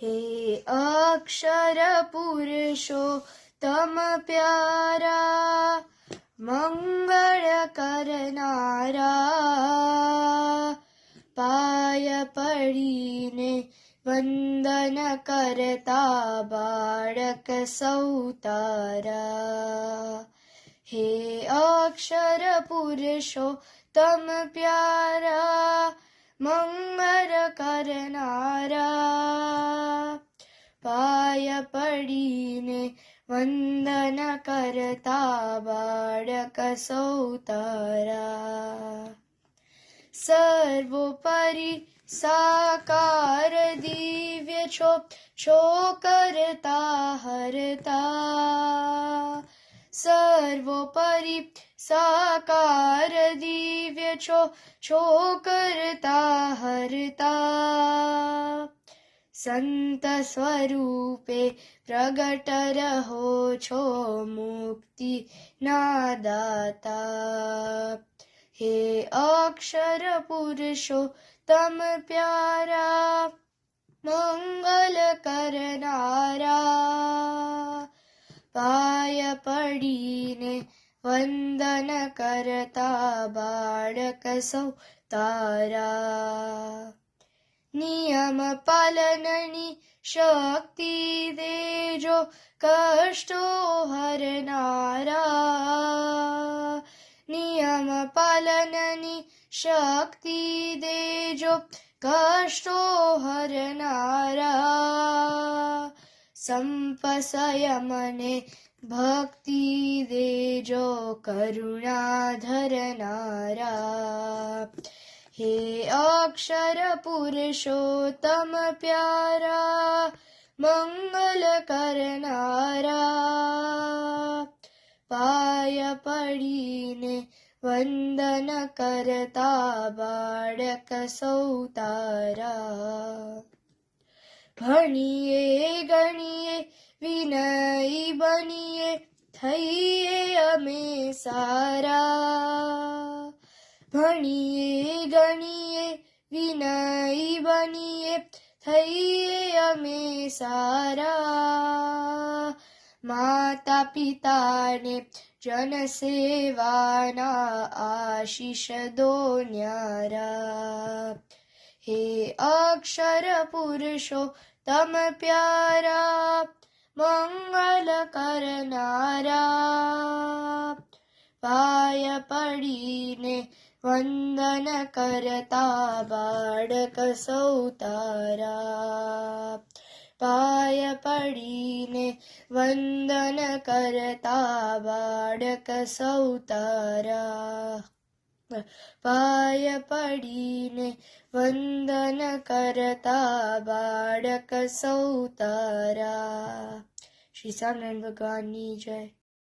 हे अक्षर पुरुषोत्तम प्यारा मंगल करनारा पाय पડીને વંદન કરતા બાળક સૌ તારા હે અક્ષર પુરુષોત્તમ પ્યારા મંગળ કરનારા પાય પડીને વંદન કરતા બાળક સૌ તારા સર્વોપરી સાકાર દિવ્ય છો કરતા હરતા સર્વોપરી સાકાર દિવ્ય છો કરતા હરતા સંત સ્વરૂપે પ્રગટ રહો છો મુક્તિ ના દાતા હે અક્ષર પુરુષોત્તમ પ્યારા મંગલ કરનારા પાય પડીને વંદન કરતા બાળક સૌ તારા નિયમ પાલનની શક્તિ દેજો કષ્ટો હરનારા નિયમ પાલનની શક્તિ દેજો કષ્ટો હરનારા સંપસયમને ભક્તિ દેજો કરુણા ધરનારા હે અક્ષર પુરુષોત્તમ પ્યારા મંગલ કરનારા પાય પડીને વંદન કરતા બાળક સૌ તારા ભણીએ ગણીએ વિનય બનીએ થઈએ અમે સારા ભણીએ ગણીએ વિનય બનીએ થઈએ અમે સારા માતા પિતાને જન સેવાના આશીષ દો ન્યારા હે અક્ષર પુરુષોત્તમ પ્યારા મંગલ કરનારા પાય પડીને વંદન કરતા બાળક સૌ તારા પાય પડીને વંદન કરતા બાળક સૌ તારા પાય પડીને વંદન કરતા બાળક સૌ તારા શ્રી સ્વામિનારાયણ ભગવાનની જય.